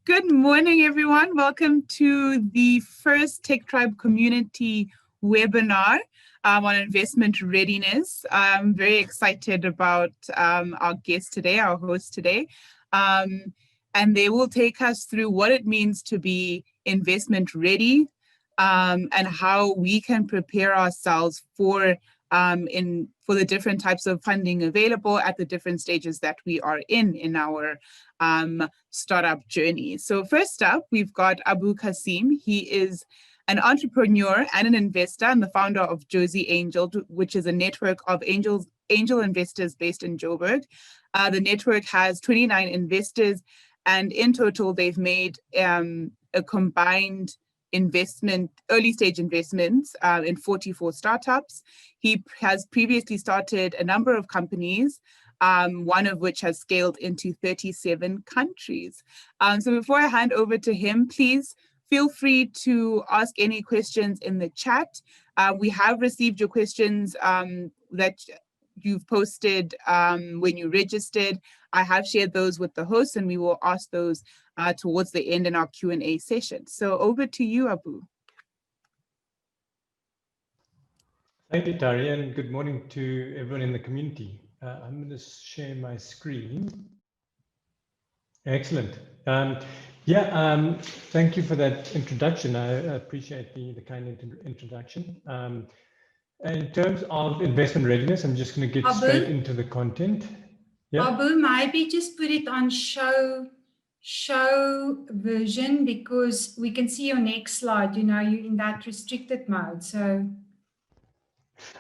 Good morning, everyone. Welcome to the first TechTribe Community webinar on investment readiness. I'm very excited about our guest today, our host today. And they will take us through what it means to be investment ready and how we can prepare ourselves for the different types of funding available at the different stages that we are in our startup journey. So first up, we've got Abu Cassim. He is an entrepreneur and an investor and the founder of Jozi Angels, which is a network of angel investors based in Joburg. The network has 29 investors, and in total, they've made a combined early stage investments in 44 startups. He has previously started a number of companies, one of which has scaled into 37 countries. So before I hand over to him, please feel free to ask any questions in the chat. We have received your questions that you've posted when you registered. I have shared those with the host, and we will ask those towards the end in our Q&A session. So over to you, Abu. Thank you, Tari, and good morning to everyone in the community. I'm going to share my screen. Excellent. Thank you for that introduction. I appreciate the kind introduction. In terms of investment readiness, I'm just going to get straight into the content. Yeah. Abu, maybe just put it on show version, because we can see your next slide. You know, you're in that restricted mode. So.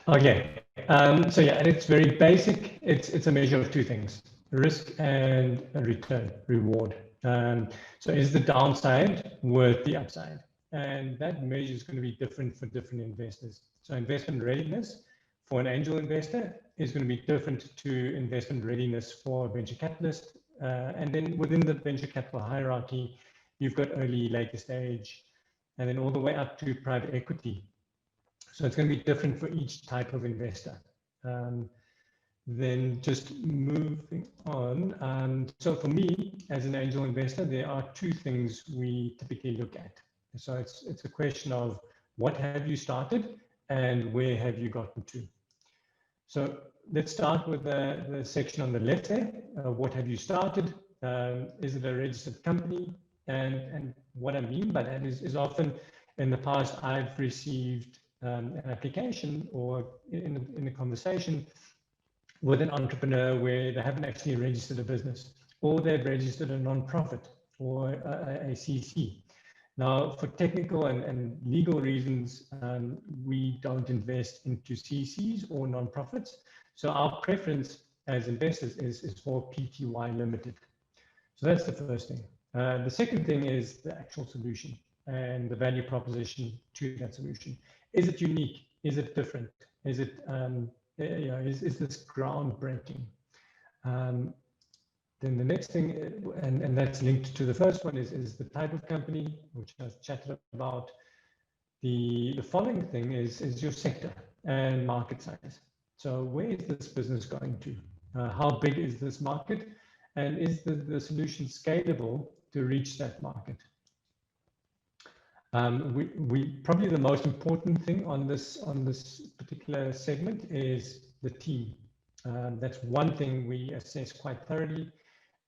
Okay. And it's very basic. It's a measure of two things: risk and return, reward. So is the downside worth the upside? And that measure is going to be different for different investors. So investment readiness for an angel investor is going to be different to investment readiness for a venture capitalist. And then within the venture capital hierarchy, you've got early, later stage, and then all the way up to private equity. So it's going to be different for each type of investor. Then just moving on. So for me, as an angel investor, there are two things we typically look at. So it's a question of what have you started and where have you gotten to. So let's start with the section on the left there. What have you started? Is it a registered company? And what I mean by that is often in the past, I've received an application or in a conversation with an entrepreneur where they haven't actually registered a business, or they've registered a non-profit or a CC. Now, for technical and legal reasons, we don't invest into CCs or non-profits. So our preference as investors is for PTY Limited. So that's the first thing. The second thing is the actual solution and the value proposition to that solution. Is it unique? Is it different? Is it is this groundbreaking? Then the next thing, and that's linked to the first one, is the type of company, which I chatted about. The following thing is your sector and market size. So where is this business going to? How big is this market? And is the solution scalable to reach that market? We probably the most important thing on this particular segment is the team. That's one thing we assess quite thoroughly.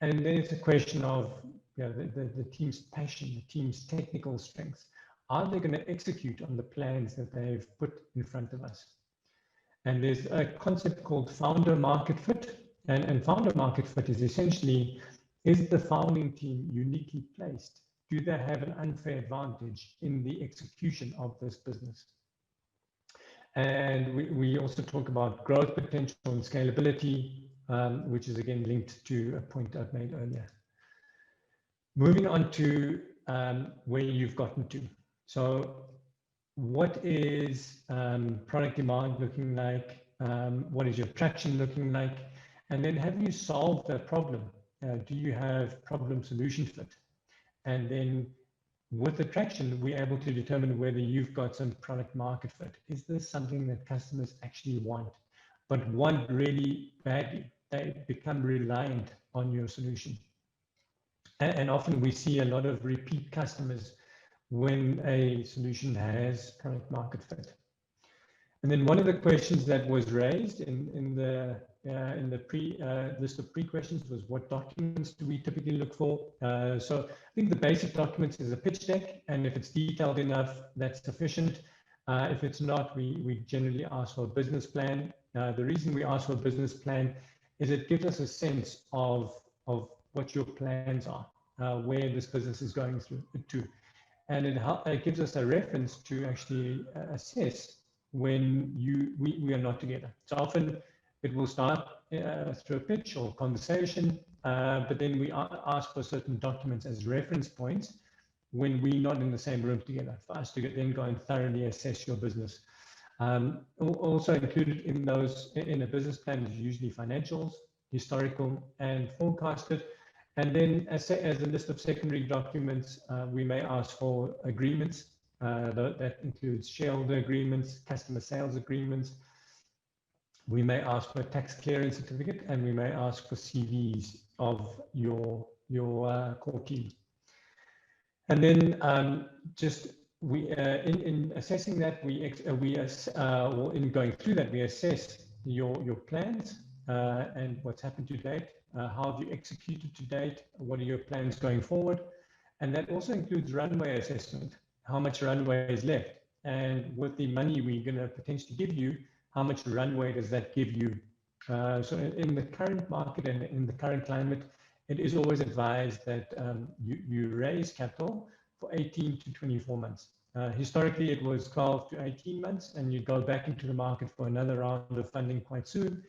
And then it's a question of the team's passion, the team's technical strengths. Are they going to execute on the plans that they've put in front of us? And there's a concept called founder market fit. And founder market fit is essentially, is the founding team uniquely placed? Do they have an unfair advantage in the execution of this business? And we also talk about growth potential and scalability, which is again linked to a point I've made earlier. Moving on to where you've gotten to. So what is product demand looking like? What is your traction looking like? And then have you solved that problem? Do you have problem solution fit? And then with the traction, we're able to determine whether you've got some product market fit. Is this something that customers actually want, but want really badly? They become reliant on your solution. And often we see a lot of repeat customers when a solution has product market fit. And then one of the questions that was raised in the list of pre-questions was, what documents do we typically look for? So I think the basic documents is a pitch deck, and if it's detailed enough, that's sufficient. If it's not, we generally ask for a business plan. The reason we ask for a business plan is it gives us a sense of what your plans are, where this business is going through to. And it gives us a reference to actually assess when we are not together. So often it will start through a pitch or conversation, but then we ask for certain documents as reference points when we're not in the same room together, for us to then go and thoroughly assess your business. Also included in a business plan is usually financials, historical, and forecasted. And then as a list of secondary documents, we may ask for agreements. That includes shareholder agreements, customer sales agreements. We may ask for a tax clearance certificate, and we may ask for CVs of your core team. And then in assessing that, or in going through that, we assess your plans and what's happened to date. How have you executed to date? What are your plans going forward? And that also includes runway assessment. How much runway is left? And with the money we're going to potentially give you, how much runway does that give you? So in the current market and in the current climate, it is always advised that you raise capital for 18 to 24 months. Historically, it was 12 to 18 months, and you go back into the market for another round of funding quite soon.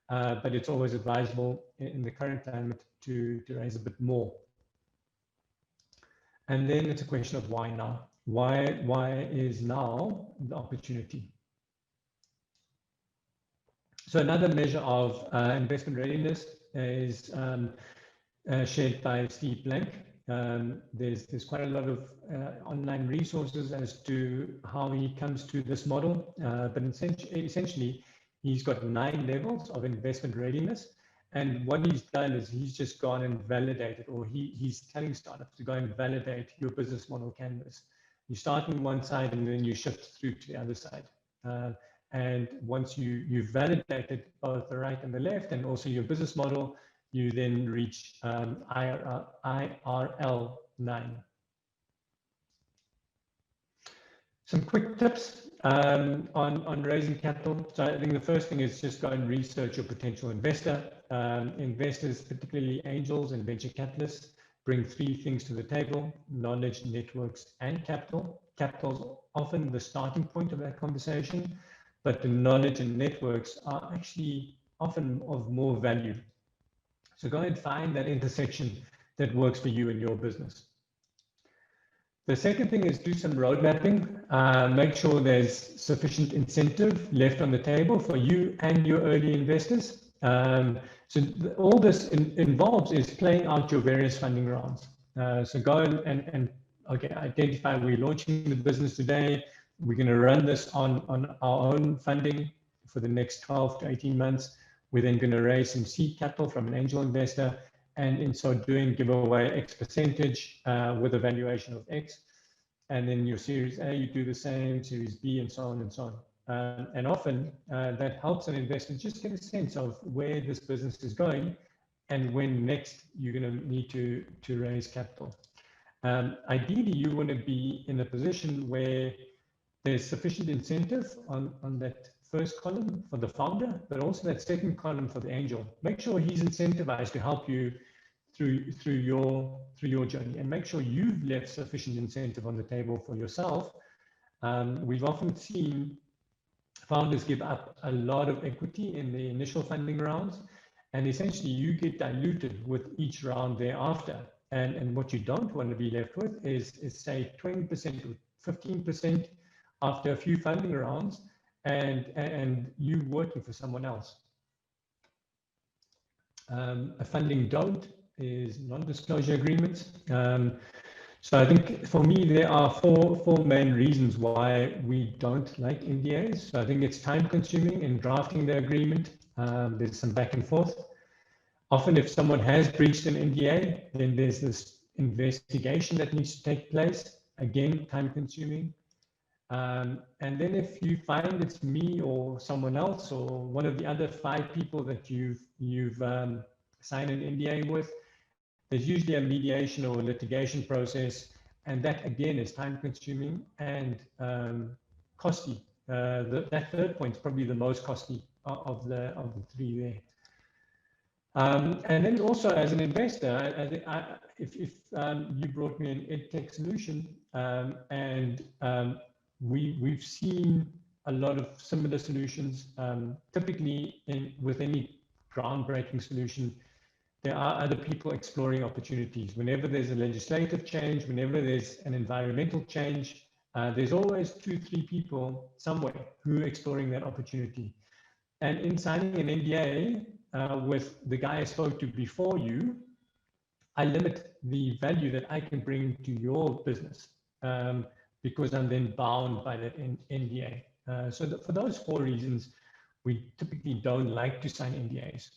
But it's always advisable in the current climate to raise a bit more. And then it's a question of why now? Why is now the opportunity? So another measure of investment readiness is shared by Steve Blank. There's quite a lot of online resources as to how he comes to this model, but essentially he's got 9 levels of investment readiness. And what he's done is he's just gone and validated, or he's telling startups to go and validate your business model canvas. You start on one side and then you shift through to the other side. And once you've validated both the right and the left, and also your business model, you then reach IRL 9. Some quick tips on raising capital. So I think the first thing is just go and research your potential investor. Investors, particularly angels and venture capitalists, bring 3 things to the table: knowledge, networks, and capital. Capital is often the starting point of that conversation, but the knowledge and networks are actually often of more value. So go and find that intersection that works for you and your business. The second thing is do some road mapping. Make sure there's sufficient incentive left on the table for you and your early investors. So all this involves is playing out your various funding rounds. So go and identify, we're launching the business today. We're going to run this on our own funding for the next 12 to 18 months. We're then going to raise some seed capital from an angel investor, and in so doing, give away X percentage with a valuation of X. And then your Series A, you do the same, Series B, and so on and so on. And often that helps an investor just get a sense of where this business is going and when next you're going to need to raise capital. Ideally, you want to be in a position where there's sufficient incentive on that first column for the founder, but also that second column for the angel. Make sure he's incentivized to help you through your journey, and make sure you've left sufficient incentive on the table for yourself. We've often seen founders give up a lot of equity in the initial funding rounds, and essentially you get diluted with each round thereafter. And what you don't want to be left with is say 20% or 15% after a few funding rounds, and you working for someone else. A funding don't is non-disclosure agreements. So I think for me, there are four main reasons why we don't like NDAs. So I think it's time consuming in drafting the agreement. There's some back and forth. Often if someone has breached an NDA, then there's this investigation that needs to take place, again, time consuming. And then if you find it's me or someone else or one of the other 5 people that you've signed an NDA with, there's usually a mediation or a litigation process, and that again is time consuming and costly. That third point is probably the most costly of the 3 there. And then also as an investor, if you brought me an EdTech solution, and we've seen a lot of similar solutions. Typically, with any groundbreaking solution, there are other people exploring opportunities. Whenever there's a legislative change, whenever there's an environmental change, there's always 2-3 people somewhere who are exploring that opportunity. And in signing an NDA with the guy I spoke to before you, I limit the value that I can bring to your business because I'm then bound by that NDA. So for those 4 reasons, we typically don't like to sign NDAs.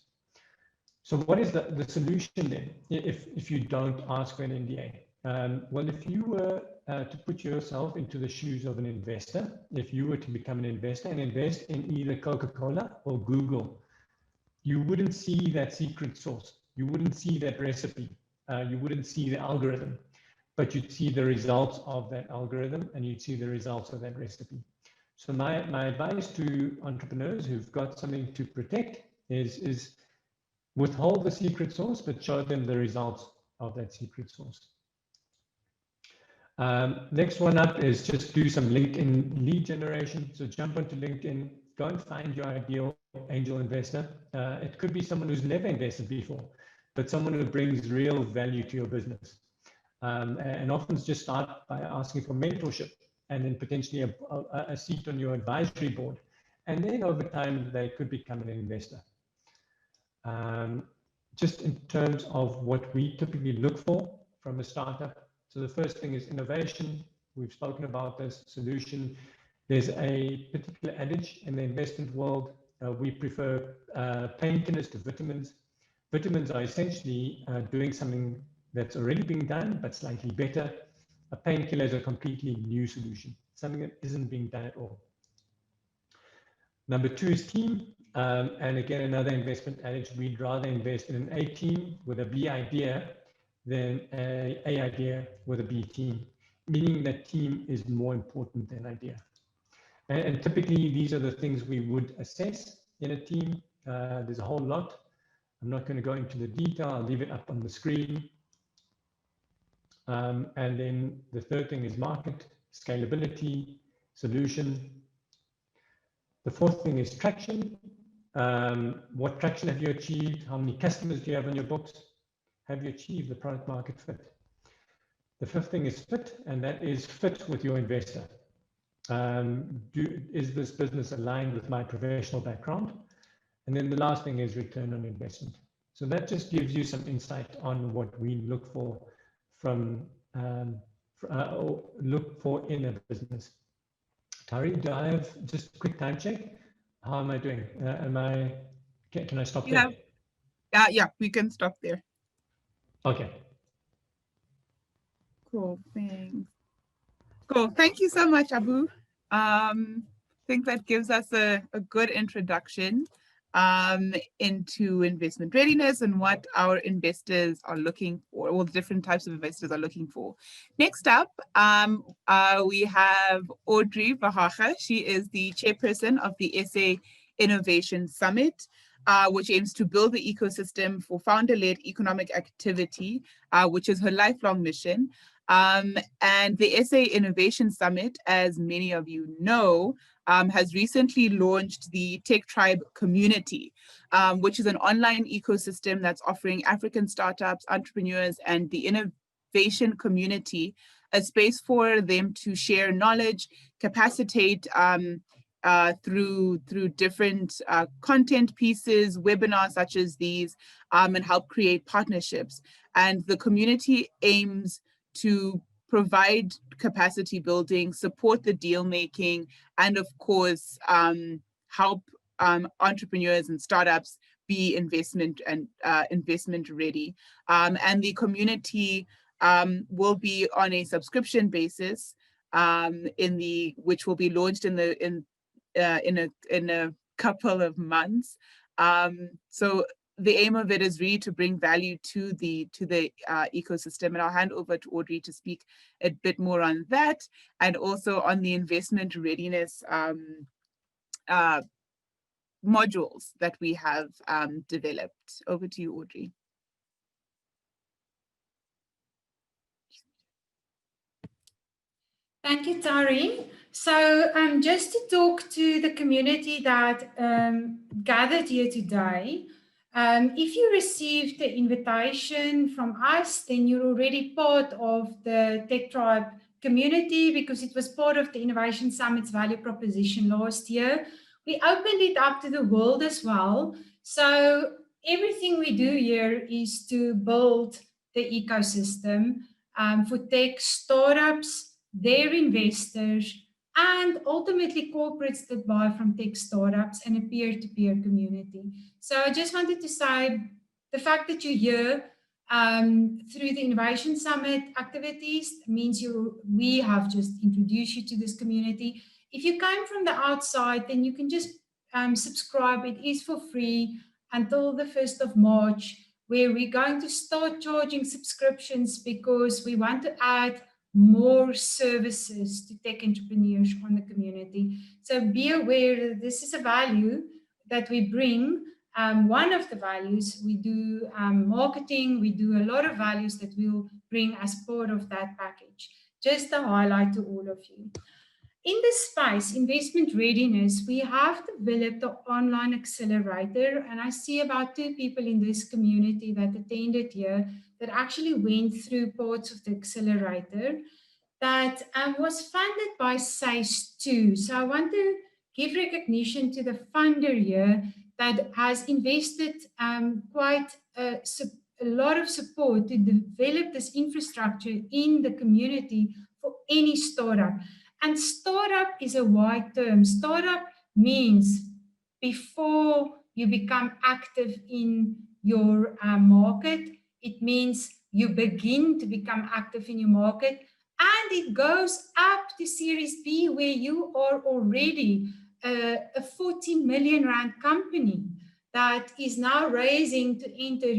So what is the solution then if you don't ask for an NDA? Well, if you were to put yourself into the shoes of an investor, if you were to become an investor and invest in either Coca-Cola or Google, you wouldn't see that secret sauce. You wouldn't see that recipe. You wouldn't see the algorithm, but you'd see the results of that algorithm and you'd see the results of that recipe. So my advice to entrepreneurs who've got something to protect is withhold the secret sauce, but show them the results of that secret sauce. Next one up is just do some LinkedIn lead generation. So jump onto LinkedIn, go and find your ideal angel investor. It could be someone who's never invested before, but someone who brings real value to your business. And often just start by asking for mentorship and then potentially a seat on your advisory board. And then over time, they could become an investor. Just in terms of what we typically look for from a startup. So the first thing is innovation. We've spoken about this. Solution. There's a particular adage in the investment world. We prefer painkillers to vitamins. Vitamins are essentially doing something that's already being done, but slightly better. A painkiller is a completely new solution, something that isn't being done at all. Number 2 is team. And again, another investment adage, we'd rather invest in an A team with a B idea than a idea with a B team, meaning that team is more important than idea. And typically, these are the things we would assess in a team. There's a whole lot. I'm not going to go into the detail. I'll leave it up on the screen. And then the third thing is market, scalability, solution. The fourth thing is traction. What traction have you achieved? How many customers do you have on your books? Have you achieved the product market fit? The fifth thing is fit, and that is fit with your investor. Is this business aligned with my professional background? And then the last thing is return on investment. So that just gives you some insight on what we look for from look for in a business. Tari, do I have just a quick time check? How am I doing? Can I stop there? Yeah, we can stop there. Okay. Cool, thanks. Cool, thank you so much, Abu. I think that gives us a good introduction into investment readiness and what our investors are looking for, all the different types of investors are looking for. Next up, we have Audrey Verhaeghe. She is the chairperson of the SA Innovation Summit, which aims to build the ecosystem for founder-led economic activity, which is her lifelong mission. And the SA Innovation Summit, as many of you know, has recently launched the TechTribe Community, which is an online ecosystem that's offering African startups, entrepreneurs, and the innovation community a space for them to share knowledge, capacitate through different content pieces, webinars such as these, and help create partnerships. And the community aims to provide capacity building, support the deal making, and of course, help entrepreneurs and startups be investment ready. And the community will be on a subscription basis, which will be launched in a couple of months. So the aim of it is really to bring value to the ecosystem. And I'll hand over to Audrey to speak a bit more on that, and also on the investment readiness modules that we have developed. Over to you, Audrey. Thank you, Tari. So just to talk to the community that gathered here today, if you received the invitation from us, then you're already part of the TechTribe community, because it was part of the Innovation Summit's value proposition last year. We opened it up to the world as well. So everything we do here is to build the ecosystem for tech startups, their investors, and ultimately corporates that buy from tech startups, and a peer-to-peer community. So I just wanted to say the fact that you're here through the Innovation Summit activities means we have just introduced you to this community. If you came from the outside, then you can just subscribe. It is for free until the 1st of March, where we're going to start charging subscriptions because we want to add more services to tech entrepreneurs on the community. So be aware that this is a value that we bring. One of the values, we do marketing, we do a lot of values that we'll bring as part of that package. Just a highlight to all of you. In this space, investment readiness, we have developed the online accelerator, and I see about 2 people in this community that attended here that actually went through parts of the accelerator that was funded by SACE2. So I want to give recognition to the funder here that has invested quite a lot of support to develop this infrastructure in the community for any startup. And startup is a wide term. Startup means before you become active in your market, it means you begin to become active in your market, and it goes up to Series B, where you are already a 40 million rand company that is now raising to enter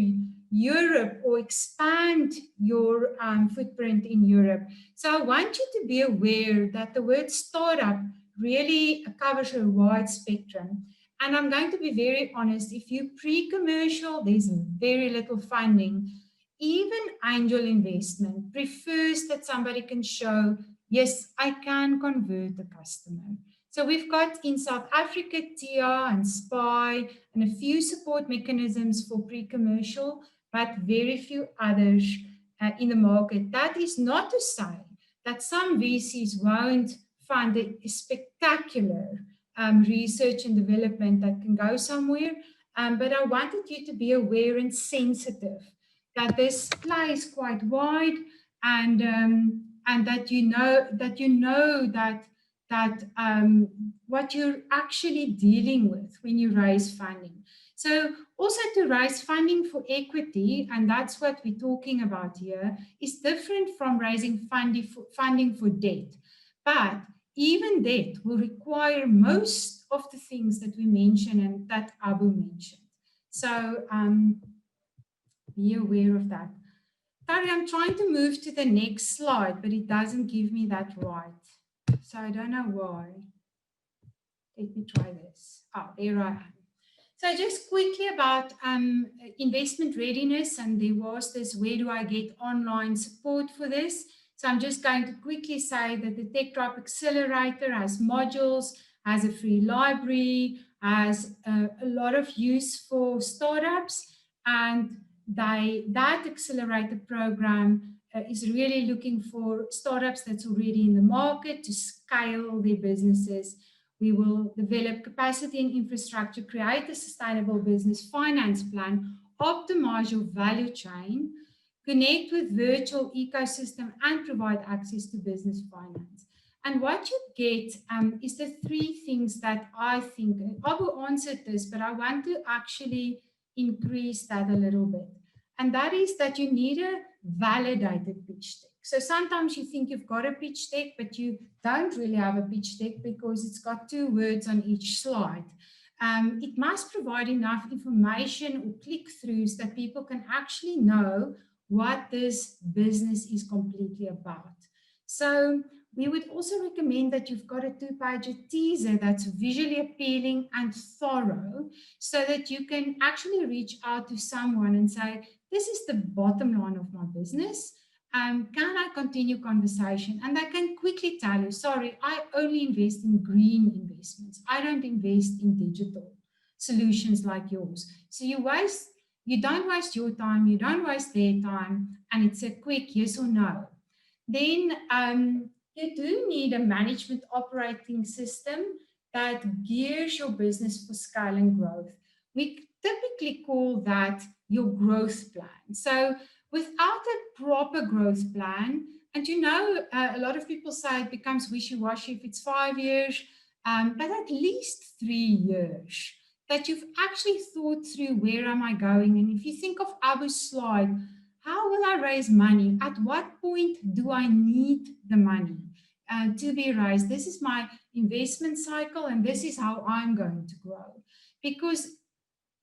Europe or expand your footprint in Europe. So I want you to be aware that the word startup really covers a wide spectrum. And I'm going to be very honest, if you're pre-commercial, there's very little funding. Even angel investment prefers that somebody can show, yes, I can convert a customer. So we've got in South Africa, TIA and SPY, and a few support mechanisms for pre-commercial, but very few others in the market. That is not to say that some VCs won't fund a spectacular research and development that can go somewhere, but I wanted you to be aware and sensitive that this plays quite wide, and that you know that what you're actually dealing with when you raise funding. So also to raise funding for equity, and that's what we're talking about here, is different from raising funding for debt. But even debt will require most of the things that we mentioned and that Abu mentioned. So be aware of that. Tari, I'm trying to move to the next slide, but it doesn't give me that right. So I don't know why. Let me try this. Oh, there I am. So just quickly about investment readiness, and there was this, where do I get online support for this? So I'm just going to quickly say that the TechTribe Accelerator has modules, has a free library, has a lot of use for startups, and that accelerator program is really looking for startups that's already in the market to scale their businesses. We will develop capacity and infrastructure, create a sustainable business finance plan, optimize your value chain, connect with virtual ecosystem, and provide access to business finance. And what you get is the 3 things that I think, Abu answered this, but I want to actually increase that a little bit. And that is that you need a validated pitch deck. So sometimes you think you've got a pitch deck, but you don't really have a pitch deck because it's got 2 words on each slide. It must provide enough information or click-throughs that people can actually know what this business is completely about. So we would also recommend that you've got a 2-page teaser that's visually appealing and thorough, so that you can actually reach out to someone and say, this is the bottom line of my business. Can I continue conversation? And they can quickly tell you, sorry, I only invest in green investments. I don't invest in digital solutions like yours. So you don't waste your time, you don't waste their time, and it's a quick yes or no. Then you do need a management operating system that gears your business for scale and growth. We typically call that your growth plan. So without a proper growth plan, and a lot of people say it becomes wishy-washy if it's 5 years, but at least 3 years, that you've actually thought through, where am I going? And if you think of Abu's slide, how will I raise money? At what point do I need the money to be raised? This is my investment cycle, and this is how I'm going to grow. Because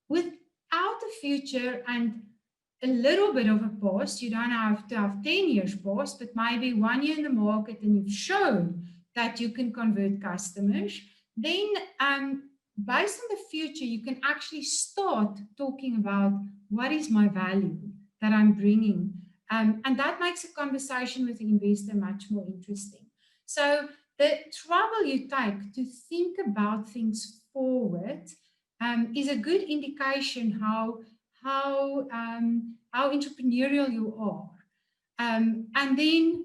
without a future and a little bit of a past, you don't have to have 10 years past, but maybe 1 year in the market, and you've shown that you can convert customers, then based on the future, you can actually start talking about what is my value that I'm bringing. And that makes a conversation with the investor much more interesting. So the trouble you take to think about things forward is a good indication how entrepreneurial you are. And then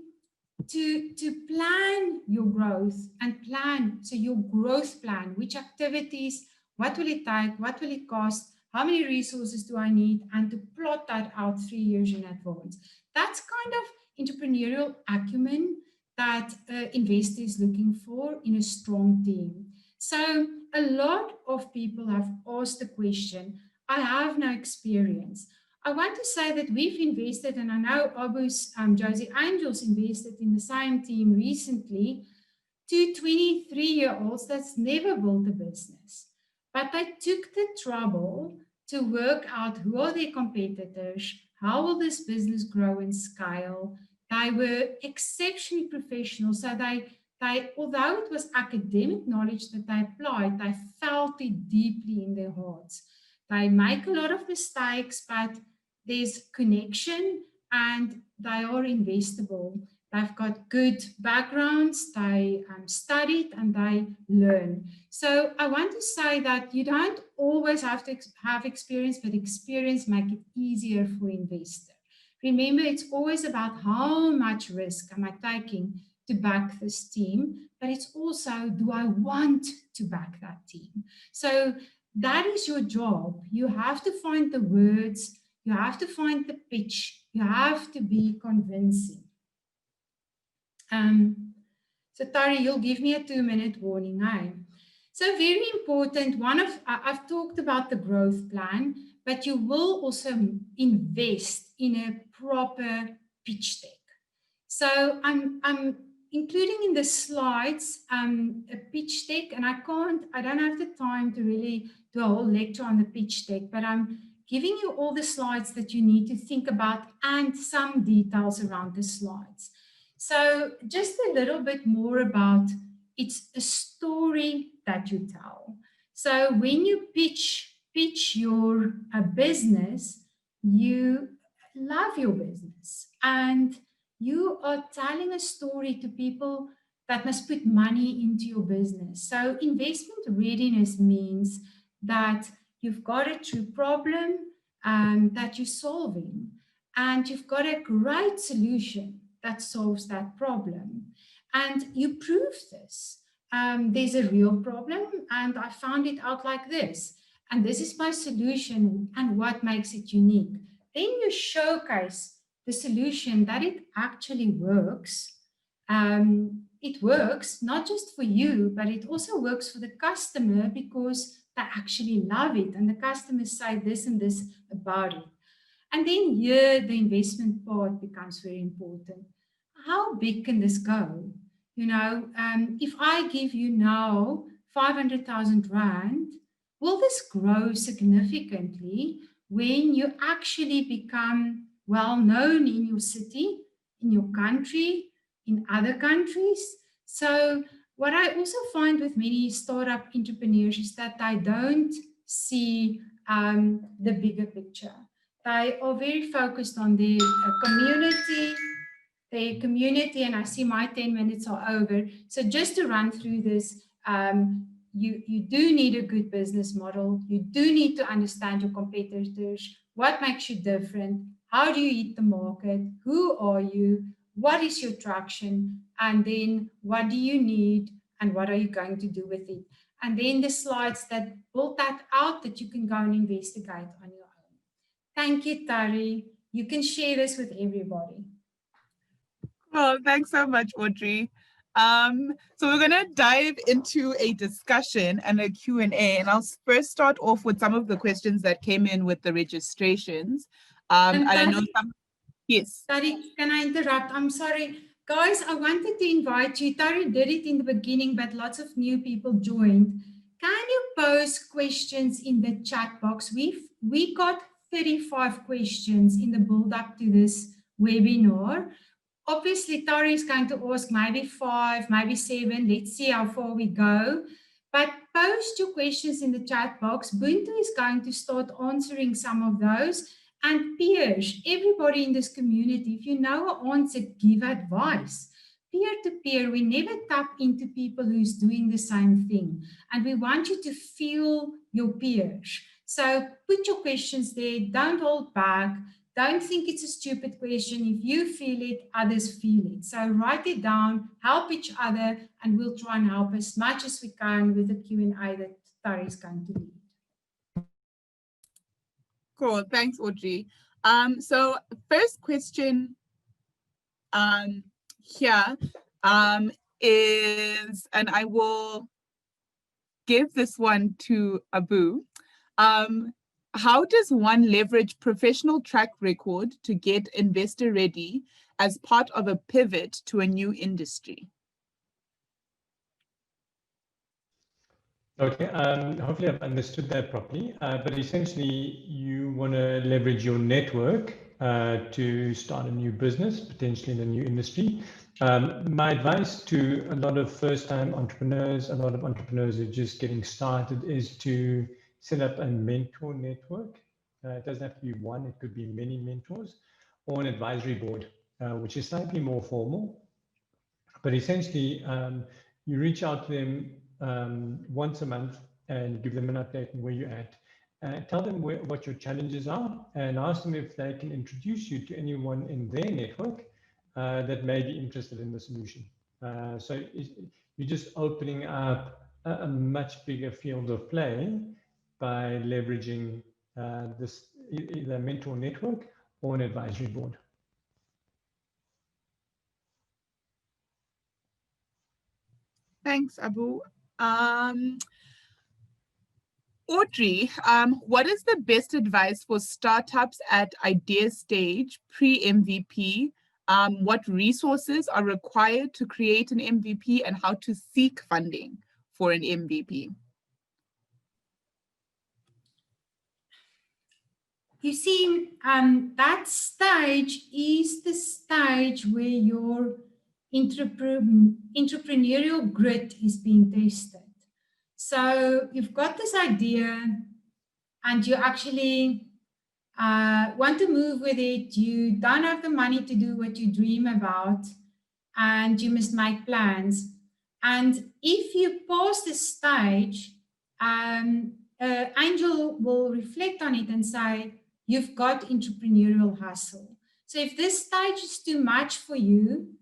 to plan your growth and plan, so your growth plan, which activities, what will it take, what will it cost, how many resources do I need, and to plot that out 3 years in advance. That's kind of entrepreneurial acumen that an investor is looking for in a strong team. So a lot of people have asked the question, I have no experience. I want to say that we've invested, and I know Abu's Jozi Angels invested in the same team recently, 2 23-year-olds that's never built a business. But they took the trouble to work out who are their competitors, how will this business grow and scale. They were exceptionally professional, so they although it was academic knowledge that they applied, they felt it deeply in their hearts. They make a lot of mistakes, but there's connection and they are investable. They've got good backgrounds, they studied and they learn. So I want to say that you don't always have to have experience, but experience makes it easier for investors. Remember, it's always about how much risk am I taking to back this team, but it's also, do I want to back that team? So that is your job. You have to find the words, you have to find the pitch, you have to be convincing. So Tari, you'll give me a 2-minute warning, eh? So very important, I've talked about the growth plan, but you will also invest in a proper pitch deck. So I'm including in the slides a pitch deck, and I don't have the time to really do a whole lecture on the pitch deck, but I'm giving you all the slides that you need to think about and some details around the slides. So just a little bit more about, it's a story that you tell. So when you pitch your business, you love your business and you are telling a story to people that must put money into your business. So investment readiness means that you've got a true problem that you're solving, and you've got a great solution that solves that problem. And you prove this. There's a real problem, and I found it out like this. And this is my solution and what makes it unique. Then you showcase the solution that it actually works. It works not just for you, but it also works for the customer because they actually love it. And the customers say this and this about it. And then here, the investment part becomes very important. How big can this go? You know, if I give you now 500,000 Rand, will this grow significantly when you actually become well known in your city, in your country, in other countries? So what I also find with many startup entrepreneurs is that they don't see the bigger picture. They are very focused on their community, and I see my 10 minutes are over. So just to run through this, you do need a good business model. You do need to understand your competitors, what makes you different, how do you hit the market, who are you, what is your traction, and then what do you need and what are you going to do with it. And then the slides that build that out that you can go and investigate on your own. Thank you, Tari. You can share this with everybody. Well, thanks so much, Audrey. So we're going to dive into a discussion and a Q&A, and I'll first start off with some of the questions that came in with the registrations. And I know some, yes. Tari, can I interrupt? I'm sorry. Guys, I wanted to invite you. Tari did it in the beginning, but lots of new people joined. Can you post questions in the chat box? We got 35 questions in the build-up to this webinar. Obviously, Tari is going to ask maybe 5, maybe 7. Let's see how far we go. But post your questions in the chat box. Buntu is going to start answering some of those. And peers, everybody in this community, if you know an answer, give advice. Peer-to-peer, we never tap into people who's doing the same thing. And we want you to feel your peers. So put your questions there. Don't hold back. Don't think it's a stupid question. If you feel it, others feel it. So write it down, help each other, and we'll try and help as much as we can with the Q&A that Tari is going to lead. Cool, thanks, Audrey. So first question here is, and I will give this one to Abu. How does one leverage professional track record to get investor ready as part of a pivot to a new industry? Okay, hopefully I've understood that properly, but essentially you want to leverage your network to start a new business, potentially in a new industry. My advice to a lot of first-time entrepreneurs, a lot of entrepreneurs who are just getting started, is to set up a mentor network. It doesn't have to be one, it could be many mentors, or an advisory board, which is slightly more formal. But essentially, you reach out to them once a month and give them an update on where you're at. Tell them what your challenges are and ask them if they can introduce you to anyone in their network that may be interested in the solution. So you're just opening up a much bigger field of play by leveraging this either mentor network or an advisory board. Thanks, Abu. Audrey, what is the best advice for startups at idea stage, pre-MVP? What resources are required to create an MVP and how to seek funding for an MVP? You see, that stage is the stage where your entrepreneurial grit is being tested. So you've got this idea and you actually want to move with it. You don't have the money to do what you dream about, and you must make plans. And if you pass this stage, Angel will reflect on it and say, you've got entrepreneurial hustle. So if this stage is too much for you,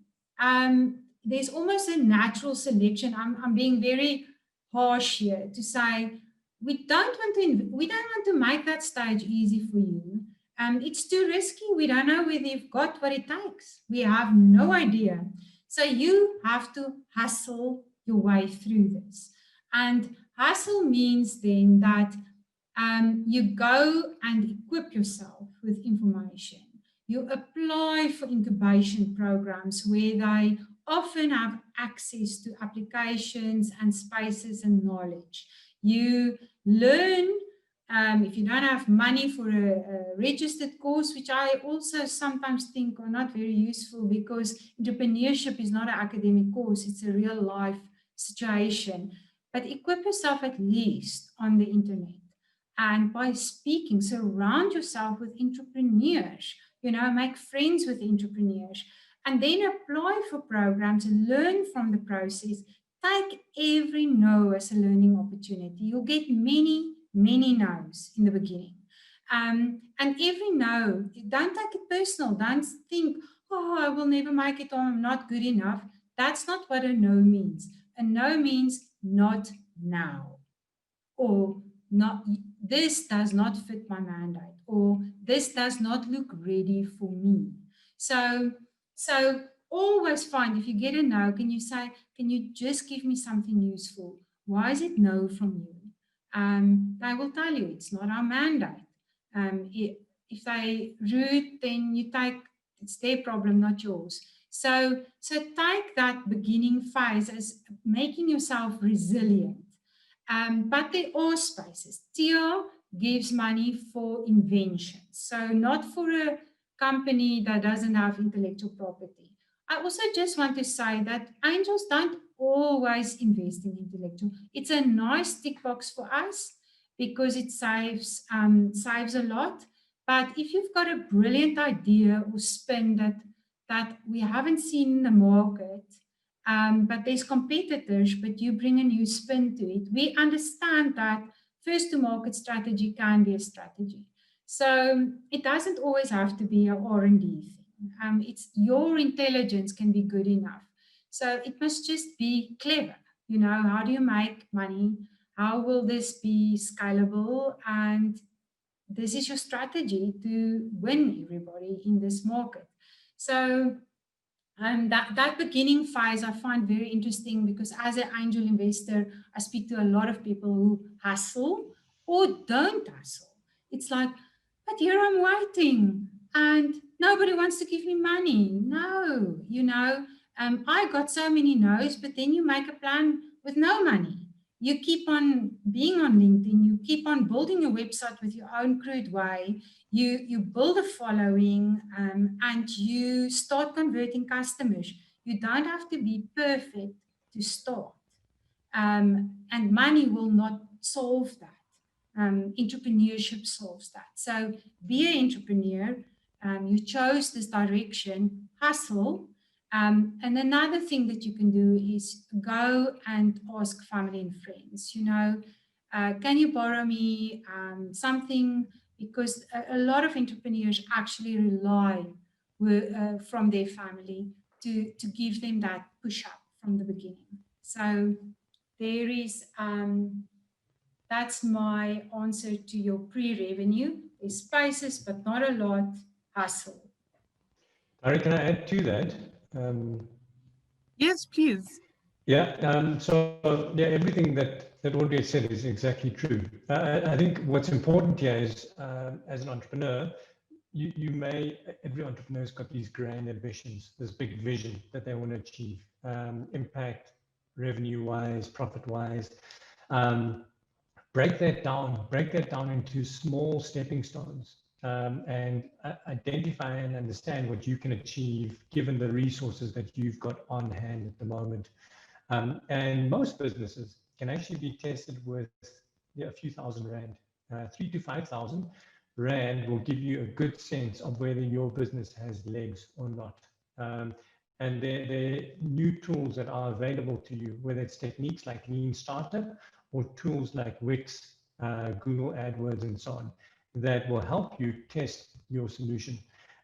there's almost a natural selection. I'm being very harsh here to say, we don't want to make that stage easy for you. It's too risky. We don't know whether you've got what it takes. We have no idea. So you have to hustle your way through this. And hustle means then that you go and equip yourself with information. You apply for incubation programs where they often have access to applications and spaces and knowledge. You learn, if you don't have money for a registered course, which I also sometimes think are not very useful, because entrepreneurship is not an academic course, it's a real life situation. But equip yourself at least on the internet. And by speaking, surround yourself with entrepreneurs, make friends with entrepreneurs, and then apply for programs and learn from the process. Take every no as a learning opportunity. You'll get many, many no's in the beginning. And every no, don't take it personal. Don't think, oh, I will never make it, or I'm not good enough. That's not what a no means. A no means not now, or not, this does not fit my mandate, or this does not look ready for me. So always find, if you get a no, can you say, can you just give me something useful? Why is it no from you? They will tell you it's not our mandate. If they rude, then you take, it's their problem, not yours. So take that beginning phase as making yourself resilient. But there are spaces. Tia gives money for inventions, so not for a company that doesn't have intellectual property. I also just want to say that angels don't always invest in intellectual. It's a nice tick box for us because it saves a lot. But if you've got a brilliant idea or spin that we haven't seen in the market, but there's competitors, but you bring a new spin to it, we understand that first to market strategy can be a strategy. So it doesn't always have to be a R&D thing. It's your intelligence can be good enough. So it must just be clever. How do you make money? How will this be scalable? And this is your strategy to win everybody in this market. So that beginning phase I find very interesting, because as an angel investor, I speak to a lot of people who hustle or don't hustle. It's like, but here I'm waiting and nobody wants to give me money. No, I got so many no's, but then you make a plan with no money. You keep on being on LinkedIn, you keep on building your website with your own crude way, you build a following, and you start converting customers. You don't have to be perfect to start. And money will not solve that. Entrepreneurship solves that. So be an entrepreneur. You chose this direction, hustle. And another thing that you can do is go and ask family and friends, can you borrow me something? Because a lot of entrepreneurs actually rely from their family to give them that push up from the beginning. So there is, that's my answer to your pre-revenue. There's spaces, but not a lot, hustle. Tari, can I add to that? Yes, please. Yeah, so yeah, everything that Audrey said is exactly true. I think what's important here is, as an entrepreneur, every entrepreneur's got these grand ambitions, this big vision that they want to achieve, impact, revenue-wise, profit-wise. Break that down into small stepping stones, and identify and understand what you can achieve given the resources that you've got on hand at the moment. And most businesses can actually be tested with a few thousand rand. 3,000 to 5,000 rand will give you a good sense of whether your business has legs or not. And there are new tools that are available to you, whether it's techniques like Lean Startup or tools like Wix, Google AdWords, and so on, that will help you test your solution.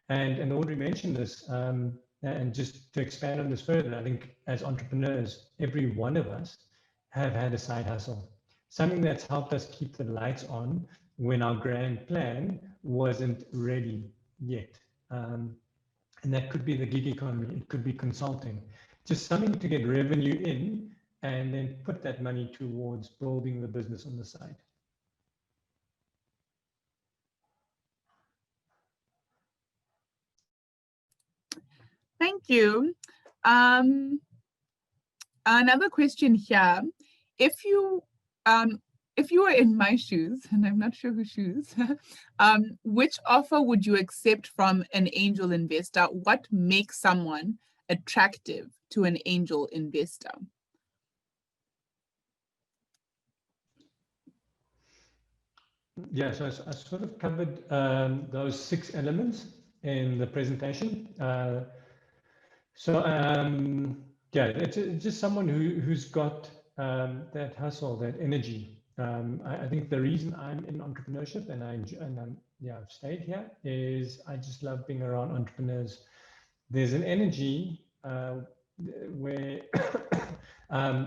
And Audrey mentioned this, and just to expand on this further, I think as entrepreneurs, every one of us have had a side hustle, something that's helped us keep the lights on when our grand plan wasn't ready yet. And that could be the gig economy, it could be consulting, just something to get revenue in and then put that money towards building the business on the side. Thank you. Another question here. If you were in my shoes, and I'm not sure whose shoes, which offer would you accept from an angel investor? What makes someone attractive to an angel investor? Yeah, so I sort of covered those 6 elements in the presentation. Yeah, it's just someone who's got that hustle, that energy. I think the reason I'm in entrepreneurship and I've stayed here is I just love being around entrepreneurs. There's an energy where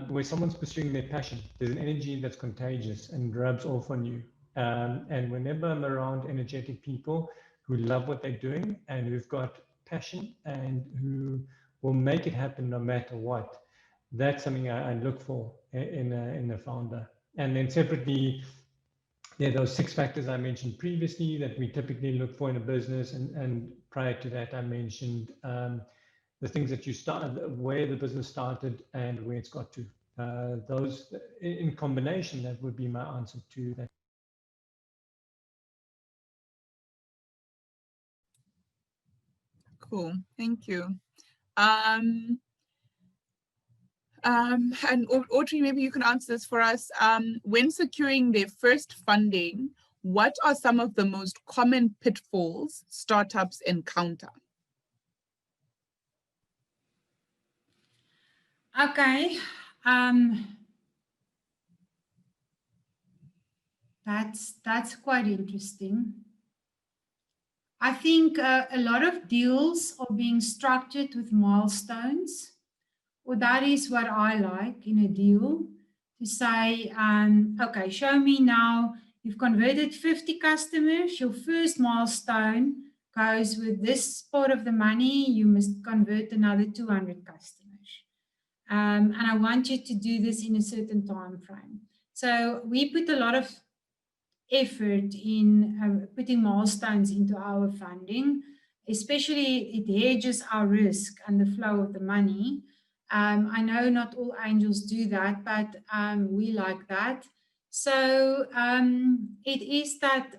where someone's pursuing their passion. There's an energy that's contagious and rubs off on you. And whenever I'm around energetic people who love what they're doing and who've got passion and who will make it happen no matter what, that's something I look for in a founder. And then separately, there are those 6 factors I mentioned previously that we typically look for in a business. And prior to that, I mentioned the things that you started, where the business started and where it's got to. Those in combination, that would be my answer to that. Cool, thank you. And Audrey, maybe you can answer this for us. When securing their first funding, what are some of the most common pitfalls startups encounter? Okay. That's quite interesting. I think a lot of deals are being structured with milestones, or that is what I like in a deal, to say, okay, show me now, you've converted 50 customers, your first milestone goes with this part of the money, you must convert another 200 customers. And I want you to do this in a certain time frame. So we put a lot of effort in putting milestones into our funding, especially it hedges our risk and the flow of the money. I know not all angels do that, but we like that. So it is that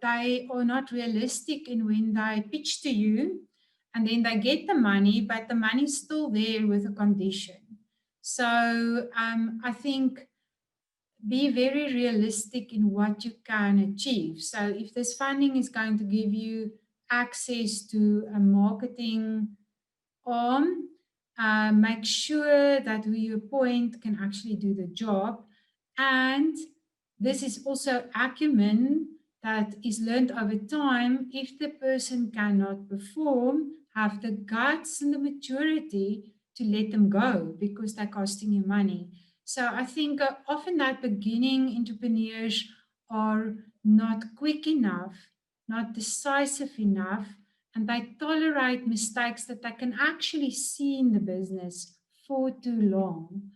they are not realistic in when they pitch to you and then they get the money, but the money is still there with a condition. So I think be very realistic in what you can achieve. So if this funding is going to give you access to a marketing arm, make sure that who you appoint can actually do the job. And this is also acumen that is learned over time. If the person cannot perform, have the guts and the maturity to let them go because they're costing you money. So I think often that beginning entrepreneurs are not quick enough, not decisive enough, and they tolerate mistakes that they can actually see in the business for too long.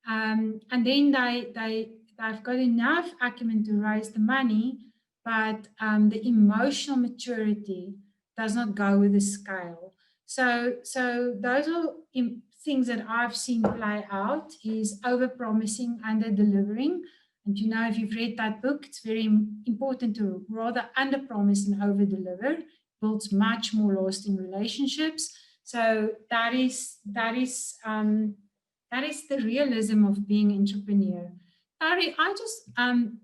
And then they've got enough acumen to raise the money, but the emotional maturity does not go with the scale. So those are things that I've seen play out, is over-promising, under-delivering. And you know, if you've read that book, it's very important to rather under-promise and over-deliver. Builds much more lasting relationships. So that is the realism of being an entrepreneur. Tari, I just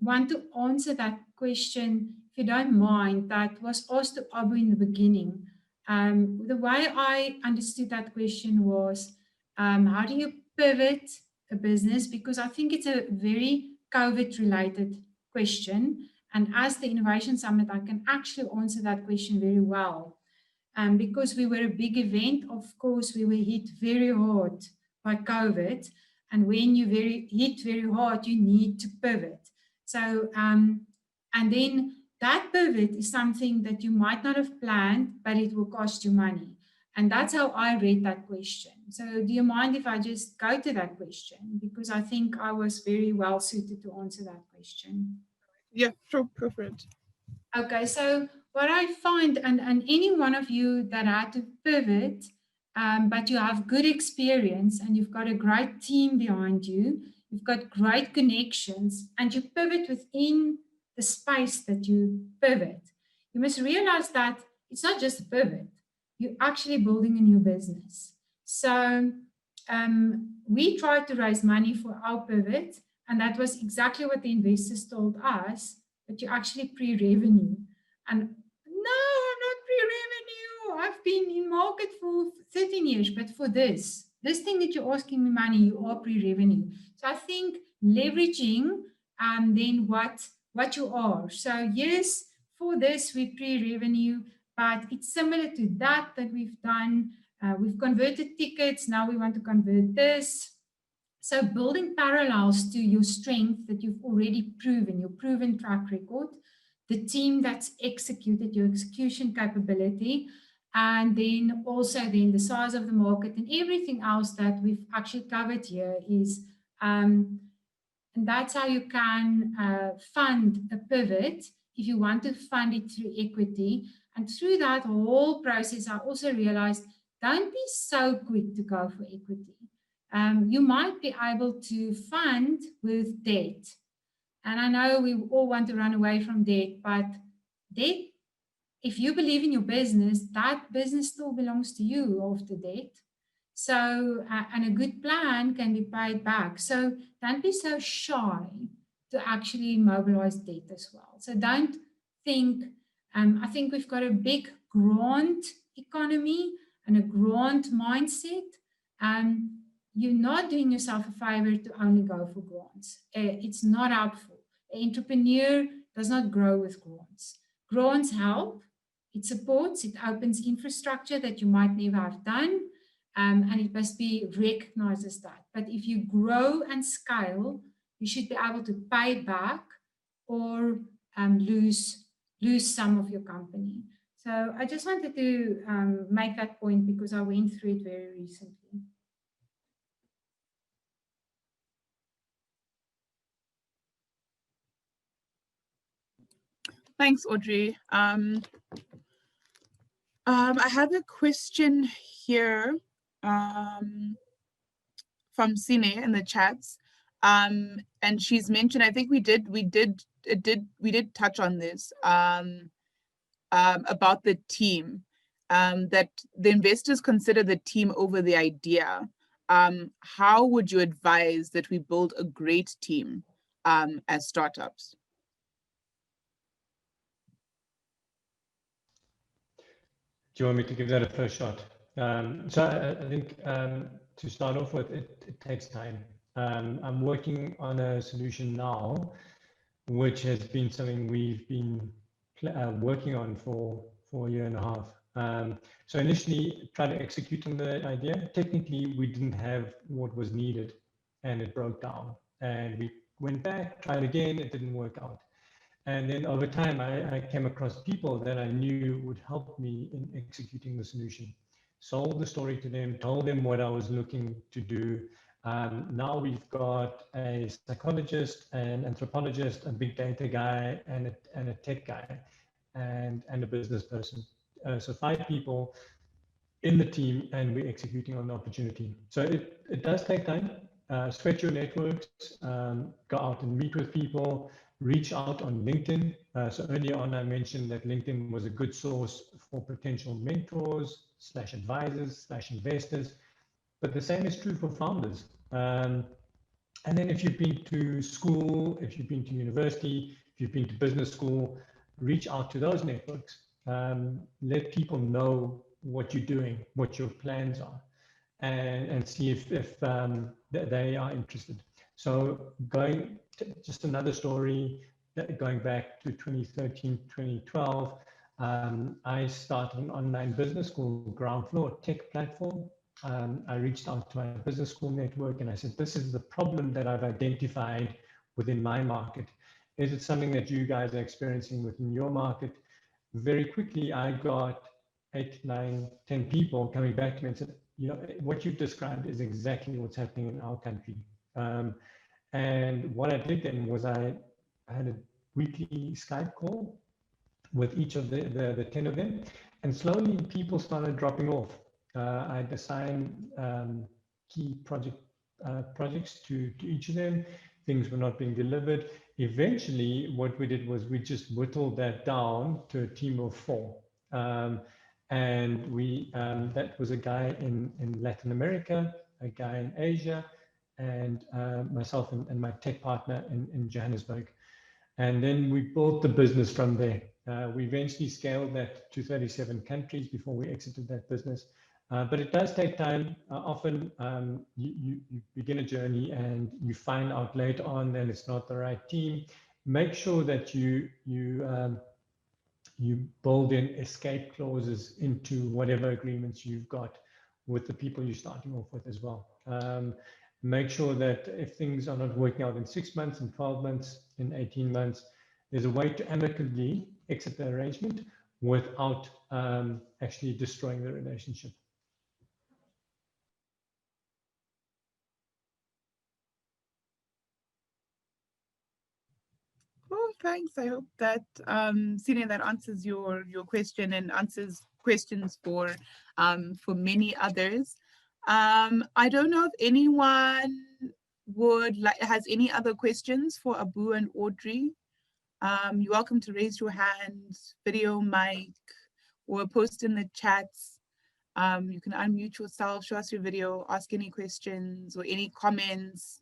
want to answer that question, if you don't mind, that was asked to Abu in the beginning. The way I understood that question was, how do you pivot a business? Because I think it's a very COVID-related question. And as the Innovation Summit, I can actually answer that question very well. Because we were a big event, of course, we were hit very hard by COVID. And when you hit very hard, you need to pivot. So, and then that pivot is something that you might not have planned, but it will cost you money. And that's how I read that question. So do you mind if I just go to that question? Because I think I was very well suited to answer that question. Yeah, sure, go for it. Okay, so what I find, and any one of you that had to pivot, but you have good experience and you've got a great team behind you, you've got great connections, and you pivot within the space that you pivot, you must realize that it's not just a pivot, you're actually building a new business. So we tried to raise money for our pivot, and that was exactly what the investors told us, but you're actually pre-revenue. And no, I'm not pre-revenue. I've been in market for 13 years, but for this thing that you're asking me money, you are pre-revenue. So I think leveraging then what you are. So yes, for this we pre-revenue, but it's similar to that we've done. We've converted tickets. Now we want to convert this. So building parallels to your strength that you've already proven, your proven track record, the team that's executed, your execution capability, and then also then the size of the market and everything else that we've actually covered here is, and that's how you can fund a pivot if you want to fund it through equity. And through that whole process, I also realized, don't be so quick to go for equity. You might be able to fund with debt. And I know we all want to run away from debt, but debt, if you believe in your business, that business still belongs to you after debt. So, and a good plan can be paid back. So don't be so shy to actually mobilize debt as well. So don't think, I think we've got a big grant economy and a grant mindset. You're not doing yourself a favor to only go for grants. It's not helpful. An entrepreneur does not grow with grants. Grants help, it supports, it opens infrastructure that you might never have done, and it must be recognized as that. But if you grow and scale, you should be able to pay back or lose some of your company. So I just wanted to make that point because I went through it very recently. Thanks, Audrey. I have a question here from Sine in the chats, and she's mentioned. I think we did touch on this about the team, that the investors consider the team over the idea. How would you advise that we build a great team as startups? Do you want me to give that a first shot? So I think to start off with, it takes time. I'm working on a solution now, which has been something we've been working on for a year and a half. So initially tried to execute on the idea. Technically, we didn't have what was needed and it broke down. And we went back, tried again, it didn't work out. And then over time, I came across people that I knew would help me in executing the solution. Sold the story to them, told them what I was looking to do. Now we've got a psychologist, an anthropologist, a big data guy, and a tech guy, and a business person. So 5 people in the team, and we're executing on the opportunity. So it does take time. Spread your networks, go out and meet with people, reach out on LinkedIn. So earlier on, I mentioned that LinkedIn was a good source for potential mentors / advisors / investors, but the same is true for founders. And then if you've been to school, if you've been to university, if you've been to business school, reach out to those networks. Let people know what you're doing, what your plans are, and see if they are interested. So just another story, going back to 2013, 2012, I started an online business school, ground floor tech platform. I reached out to my business school network and I said, this is the problem that I've identified within my market. Is it something that you guys are experiencing within your market? Very quickly, I got 8, 9, 10 people coming back to me and said, you know, what you've described is exactly what's happening in our country. And what I did then was I had a weekly Skype call with each of the 10 of them, and slowly people started dropping off. I'd assign key projects to each of them. Things were not being delivered. Eventually, what we did was we just whittled that down to a team of 4. And that was a guy in Latin America, a guy in Asia, and myself and my tech partner in Johannesburg. And then we built the business from there. We eventually scaled that to 37 countries before we exited that business. But it does take time. Often you begin a journey and you find out later on that it's not the right team. Make sure that you build in escape clauses into whatever agreements you've got with the people you're starting off with as well. Make sure that if things are not working out in 6 months, in 12 months, in 18 months, there's a way to amicably exit the arrangement without actually destroying the relationship. Well, thanks. I hope that, Sina, that answers your question and answers questions for many others. I don't know if anyone has any other questions for Abu and Audrey. You're welcome to raise your hand, video, mic, or post in the chats. You can unmute yourself, show us your video, ask any questions or any comments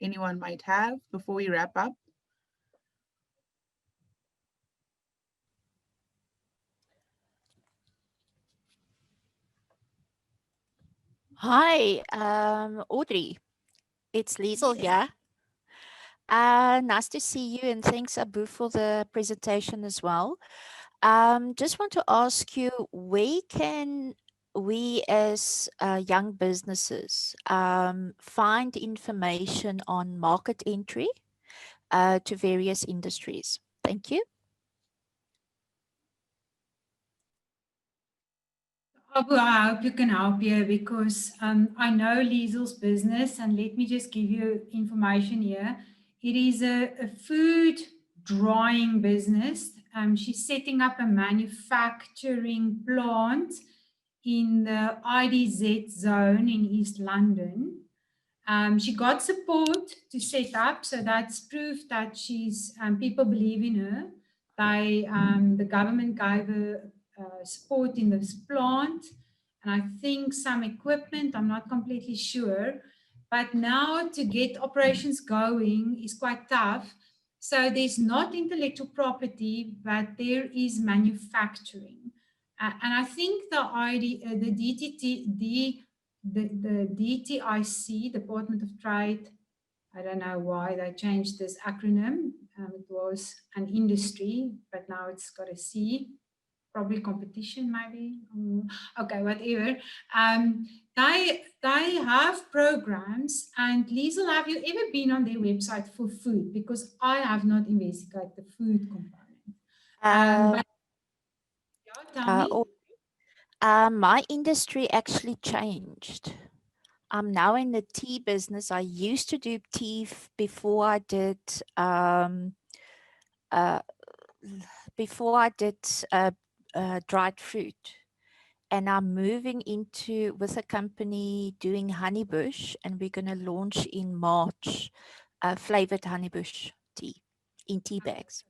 anyone might have before we wrap up. Hi, Audrey. It's Liesel here. Nice to see you, and thanks, Abu, for the presentation as well. Just want to ask you, where can we as young businesses find information on market entry to various industries? Thank you. Abu, I hope you can help here because I know Liesel's business, and let me just give you information here. It is a food drying business. She's setting up a manufacturing plant in the IDZ zone in East London. She got support to set up, so that's proof that she's people believe in her. The government gave her support in this plant, and I think some equipment, I'm not completely sure. But now to get operations going is quite tough. So there's not intellectual property, but there is manufacturing. And I think the DTIC, Department of Trade, I don't know why they changed this acronym. It was an industry, but now it's got a C, probably competition maybe. Okay, whatever. They have programs, and Liesel, have you ever been on their website for food? Because I have not investigated the food component. But, yeah, tell me. My industry actually changed. I'm now in the tea business. I used to do tea before I did dried fruit, and I'm moving into with a company doing honeybush, and we're going to launch in March flavored honeybush tea in tea bags.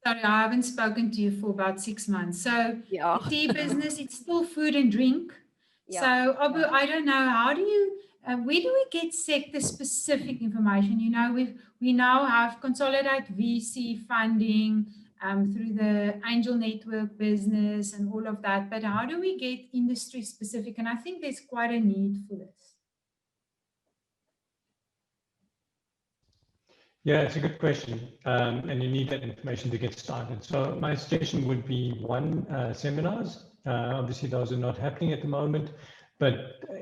Sorry, I haven't spoken to you for about 6 months. So Yeah. the tea business, it's still food and drink. Yeah. So Abu, I don't know, how do you, where do we get sector specific information? You know, we now have consolidated VC funding through the Angel Network business and all of that, but how do we get industry specific? And I think there's quite a need for this. Yeah, it's a good question, and you need that information to get started. So my suggestion would be one, seminars. Obviously, those are not happening at the moment, but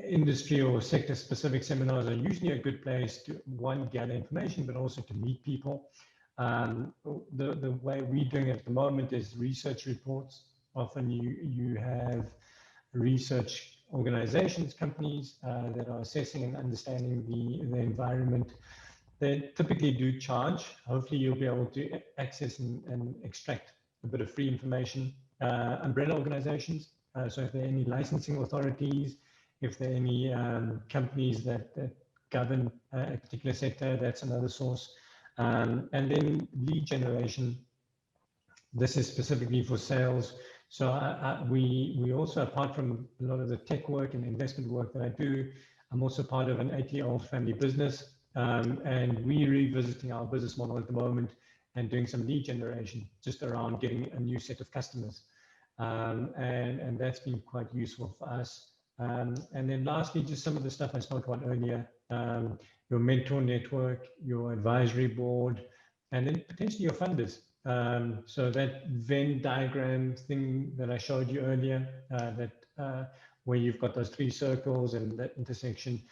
industry or sector-specific seminars are usually a good place to, one, gather information, but also to meet people. The way we're doing it at the moment is research reports. Often you have research organizations, companies that are assessing and understanding the environment. They typically do charge. Hopefully you'll be able to access and extract a bit of free information. Umbrella organizations So if there are any licensing authorities, if there are any companies that govern a particular sector, that's another source. And then lead generation. This is specifically for sales. So we also, apart from a lot of the tech work and investment work that I do, I'm also part of an 80-year-old family business. And we're revisiting our business model at the moment and doing some lead generation just around getting a new set of customers. And that's been quite useful for us. And then lastly, just some of the stuff I spoke about earlier, your mentor network, your advisory board, and then potentially your funders. So that Venn diagram thing that I showed you earlier, where you've got those 3 circles and that intersection,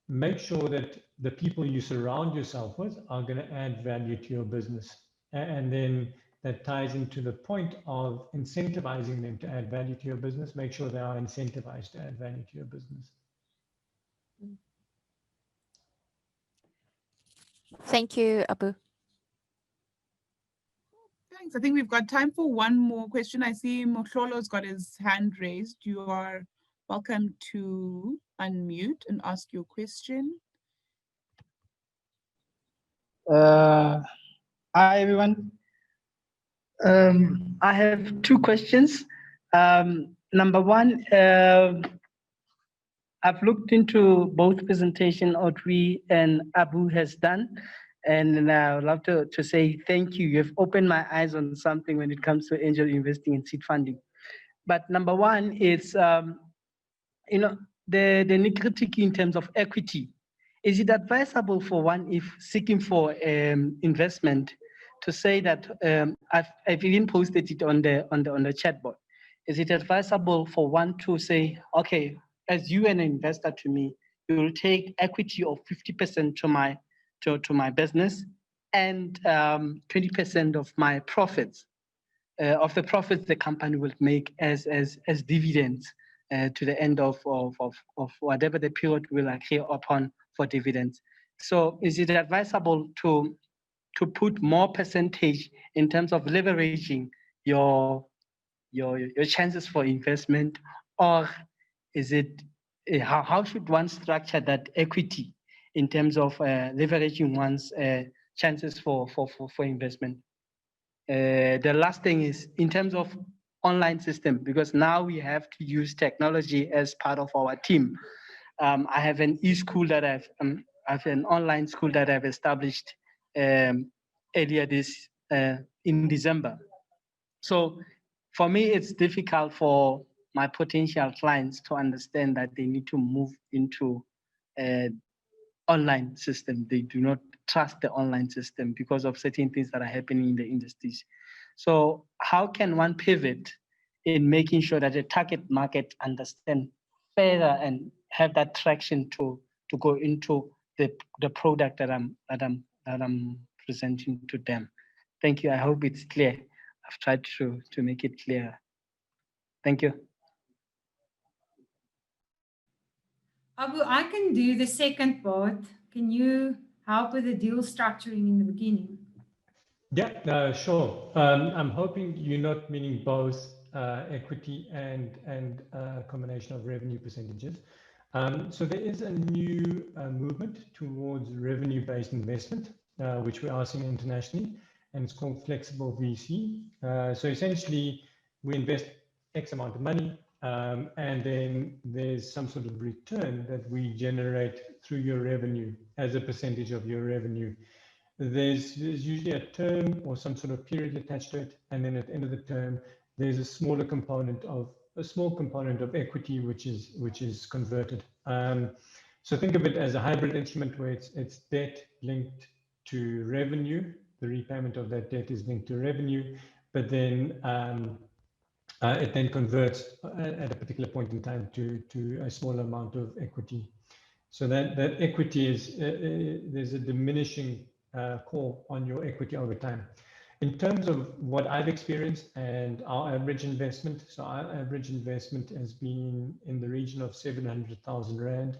make sure that the people you surround yourself with are going to add value to your business. And then that ties into the point of incentivizing them to add value to your business. Make sure they are incentivized to add value to your business. Thank you, Abu. Thanks. I think we've got time for one more question. I see Mohlolo's got his hand raised. You are welcome to unmute and ask your question. Hi, everyone. I have 2 questions. Number one, I've looked into both presentation Audrey and Abu has done, and I would love to say thank you. You've opened my eyes on something when it comes to angel investing and seed funding. But number one is, you know, the nitty-gritty in terms of equity. Is it advisable for one, if seeking for investment, to say that I've even posted it on the chat board? Is it advisable for one to say, okay, as you an investor to me, you will take equity of 50% to my business and 20% of my profits, of the profits the company will make as dividends to the end of whatever the period will agree upon for dividends. So is it advisable to put more percentage in terms of leveraging your chances for investment, or is it how should one structure that equity in terms of leveraging one's chances for investment? The last thing is in terms of online system, because now we have to use technology as part of our team. I have an e-school that I have an online school that I've established earlier this in December. So for me, it's difficult for my potential clients to understand that they need to move into an online system. They do not trust the online system because of certain things that are happening in the industries. So how can one pivot in making sure that the target market understand further and have that traction to go into the product that I'm presenting to them? Thank you. I hope it's clear. I've tried to make it clear. Thank you. Abu, I can do the second part. Can you help with the deal structuring in the beginning? Yeah, sure. I'm hoping you're not meaning both equity and a combination of revenue percentages. So there is a new movement towards revenue-based investment, which we are seeing internationally, and it's called flexible VC. So essentially, we invest X amount of money, and then there's some sort of return that we generate through your revenue as a percentage of your revenue. There's usually a term or some sort of period attached to it, and then at the end of the term, there's a small component of equity which is converted. So think of it as a hybrid instrument where it's debt linked to revenue. The repayment of that debt is linked to revenue, but then it then converts at a particular point in time to a small amount of equity. So that equity is there's a diminishing call on your equity over time. In terms of what I've experienced and our average investment, so our average investment has been in the region of 700,000 Rand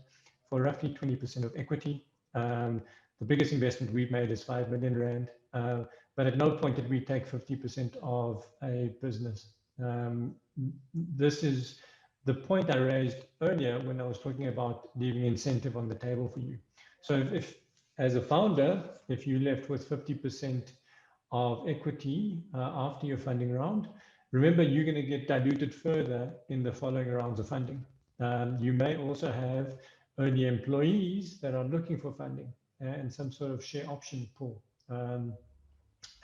for roughly 20% of equity. The biggest investment we've made is 5 million Rand, but at no point did we take 50% of a business. This is the point I raised earlier when I was talking about leaving incentive on the table for you. So if as a founder, if you left with 50% of equity after your funding round, remember you're going to get diluted further in the following rounds of funding. You may also have early employees that are looking for funding and some sort of share option pool,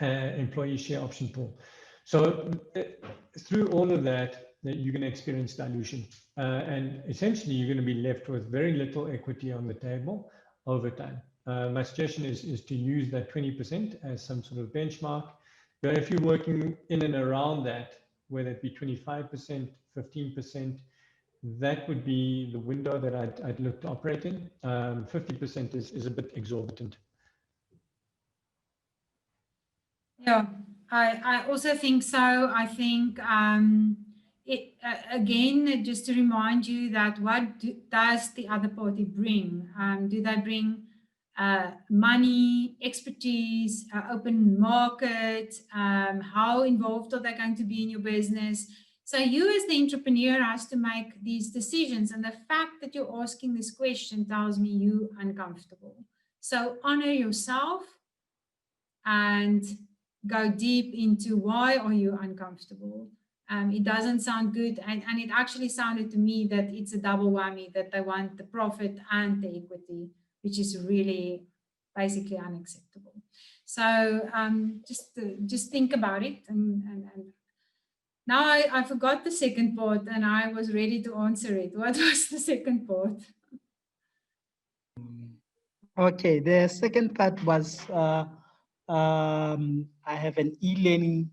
employee share option pool. So through all of that, you're going to experience dilution. And essentially, you're going to be left with very little equity on the table over time. My suggestion is to use that 20% as some sort of benchmark. But if you're working in and around that, whether it be 25%, 15%, that would be the window that I'd look to operate in. 50% is a bit exorbitant. Yeah, I also think so. I think again, just to remind you that what does the other party bring? Do they bring money, expertise, open market? How involved are they going to be in your business? So you as the entrepreneur has to make these decisions. And the fact that you're asking this question tells me you're uncomfortable. So honor yourself and go deep into why are you uncomfortable. It doesn't sound good, and it actually sounded to me that it's a double whammy, that they want the profit and the equity, which is really basically unacceptable. So just think about it. And now I forgot the second part, and I was ready to answer it. What was the second part? Okay, the second part was I have an e-learning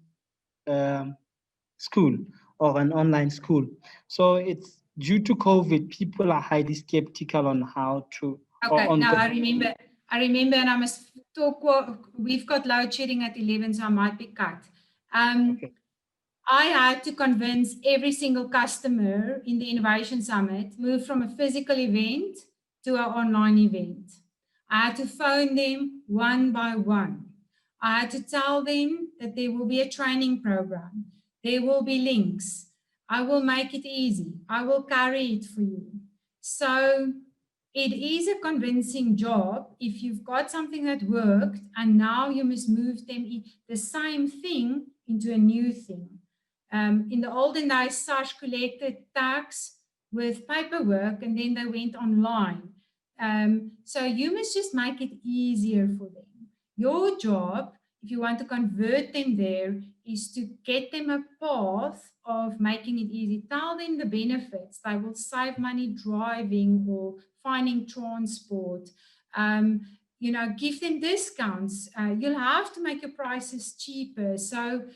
school or an online school. So it's due to COVID, people are highly skeptical on how to. Okay, now I remember, and I must talk. We've got load shedding at 11, so I might be cut. Okay. I had to convince every single customer in the Innovation Summit move from a physical event to an online event. I had to phone them one by one. I had to tell them that there will be a training program. There will be links. I will make it easy. I will carry it for you. So it is a convincing job if you've got something that worked and now you must move them the same thing into a new thing. In the olden days, SARS collected tax with paperwork and then they went online. So you must just make it easier for them. Your job, if you want to convert them there, is to get them a path of making it easy. Tell them the benefits. They will save money driving or finding transport. Give them discounts. You'll have to make your prices cheaper. So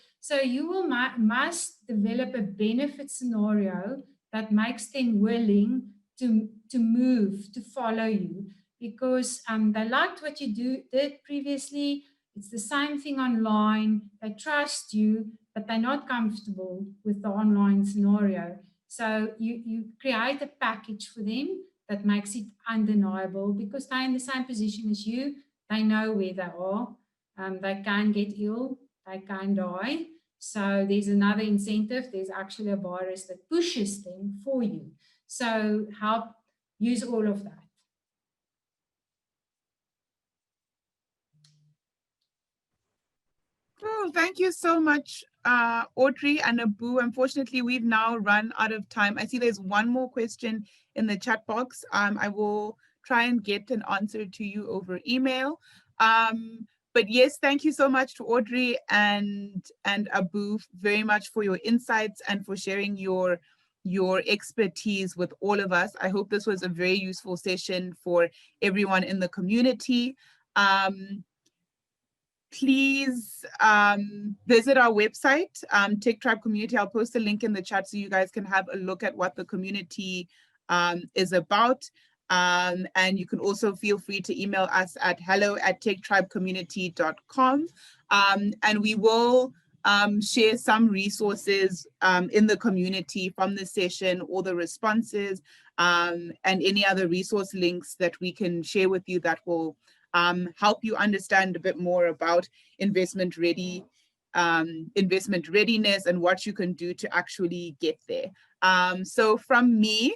you will must develop a benefit scenario that makes them willing to move, to follow you, because they liked what you did previously. It's the same thing online. They trust you, but they're not comfortable with the online scenario. So you create a package for them that makes it undeniable, because they're in the same position as you. They know where they are. They can get ill. They can die. So there's another incentive. There's actually a virus that pushes them for you. So use all of that. Oh, thank you so much, Audrey and Abu. Unfortunately, we've now run out of time. I see there's one more question in the chat box. I will try and get an answer to you over email. But yes, thank you so much to Audrey and Abu very much for your insights and for sharing your expertise with all of us. I hope this was a very useful session for everyone in the community. Please visit our website, TechTribe Community. I'll post a link in the chat so you guys can have a look at what the community is about. And you can also feel free to email us at hello@techtribecommunity.com. And we will share some resources in the community from this session, all the responses, and any other resource links that we can share with you that will help you understand a bit more about investment ready investment readiness and what you can do to actually get there. So from me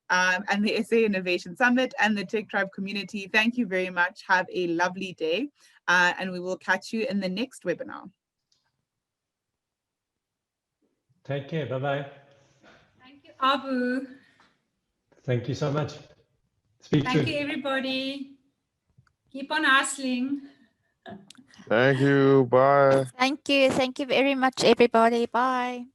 and the SA Innovation Summit and the TechTribe community, thank you very much. Have a lovely day, and we will catch you in the next webinar. Take care. Bye-bye. Thank you, Abu. Thank you so much. Speak soon. Thank you, everybody. Keep on hustling. Thank you. Bye. Thank you. Thank you very much, everybody. Bye.